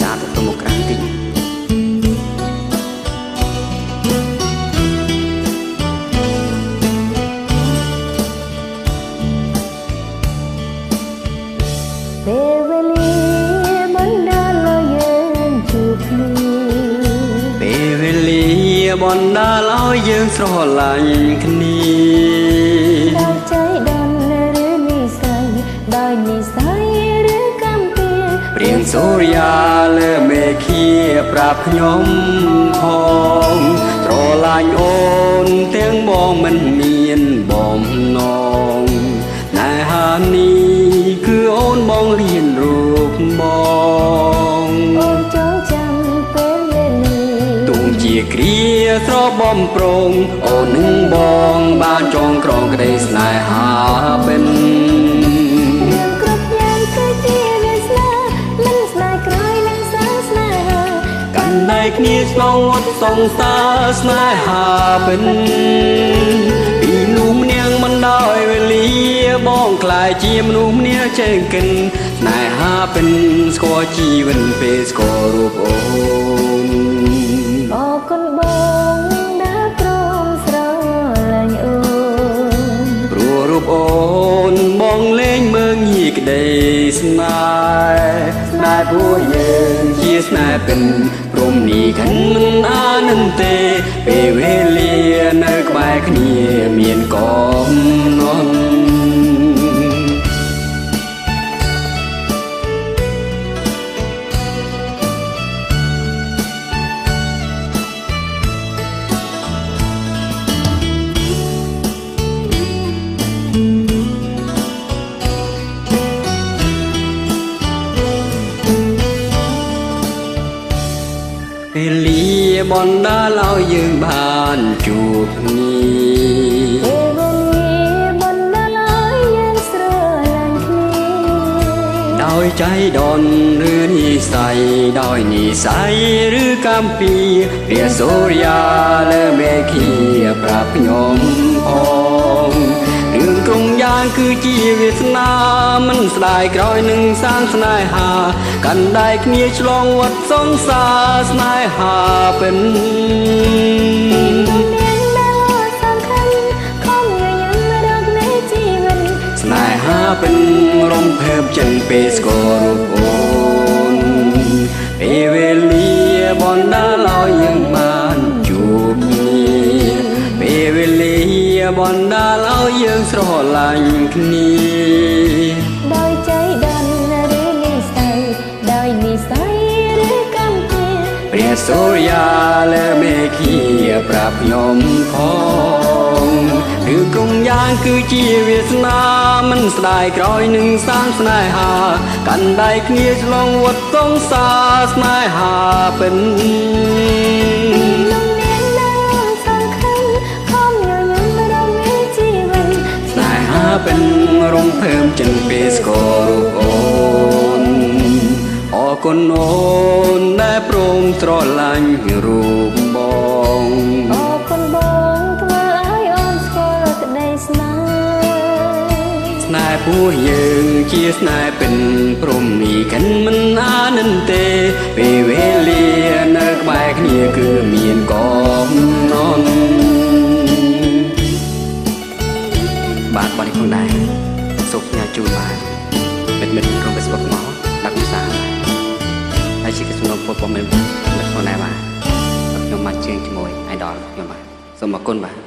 សារទៅទៅមកក្រៅតិចពេលវេលាបណ្ដាលឲ្យយើងជួបគ្នាពេលវេលាបណ្ដាលឲ្យយើងស្រឡាញ់គ្នាដោយใจដន់ឬនិស័យដោយនិស័យឬកម្មពៀព្រៀងសូរិយាលើមេឃាប្រាប់ខ្ញុំផងស្រឡាញ់អូនទាំងបងមិនមានបំណងណែហានេះគឺអូនបងរៀនរូបបងអូនចងចាំពេលវេលាទូងជាគ្រាស្របំប្រងអូននឹងបងបានចងក្រងក្តីស្នេហាបិនរឿងគ្រប់យ៉ាងគឺជាវាសនាមិនស្នេហ៍ក្រោយនឹងសាងស្នេហាកាន់ដៃគ្នាឆ្លងវត្តសង្សារស្នេហាបិនពីនោះម្នាក់មិនដោយវេលាបងក្លាយជាមនុស្សម្នាក់ចេះកិនស្នេហាបិនស្គាល់ជីវិតពេលស្គាល់រូបអូនអរគុណបងដែលព្រមស្រឡាញ់អូនព្រោះរូបអូនបងលែងមើងងាយក្តីស្នេហ៍ព្រោះយើងជាស្នេហ៍ពិនព្រមនេះខិនមិនអានឹងទេពេលវេលានៅក្បែរគ្នាមានកំណត់ពេលលាបណ្ដាលឲ្យយើងបានជួបគ្នាពេលវេលាបណ្ដាលឲ្យយើងស្រឡាញ់គ្នាដោយใจដន់ឬនិស័យដោយនិស័យឬកម្មពៀព្រះសូរិយាលើមេឃាប្រាប់ខ្ញុំផងរឿងក្រុងយ៉ាងគឺជាវាសនាមិនស្ដាយក្រោយនឹងសាងស្នេហាកាន់ដៃគ្នាឆ្លងវត្តសង្សារស្នេហាពិនស្នេហាពិនរំភើបចិនពេលស្គាល់រូបអូនពេលវេលាបណ្ដាលឲ្យយើងបានជួបគ្នាពេលវេលាបណ្ដាលឲ្យយើងស្រឡាញ់គ្នាដោយใจដន់ឬនិស័យដោយនិស័យឬកម្មពៀព្រះសូរិយាលើមេឃាប្រាប់ខ្ញុំផងឬក្រុងយ៉ាងគឺជាវាសនាមិនស្ដាយក្រោយនឹងសាងស្នេហាកាន់ដៃគ្នាឆ្លងវត្តសង្សារស្នេហាពិនពិនរំភើបចិនពេលស្គាល់រូបអូនអរគុណអូនដែលព្រមស្រឡាញ់រូបបងអរគុណបងធ្វើឲ្យអូនស្គាល់ក្តីស្នេហ៍ស្នេហ៍ពោះយើងជាស្នេហ៍ពិនព្រមនេះខិនមិនអានិនទេពេលវេលានៅក្បែរគ្នាគឺមានកំណត់បាទបងនេះផងដែរសូមផ្ញើជូនបាទមិត្តក្នុង Facebook មកដាក់ពិសាហើយជាសំណងពលមិត្តផងដែរបាទខ្ញុំមកជើងជាមួយ idol ខ្ញុំបាទសូមអរគុណបាទ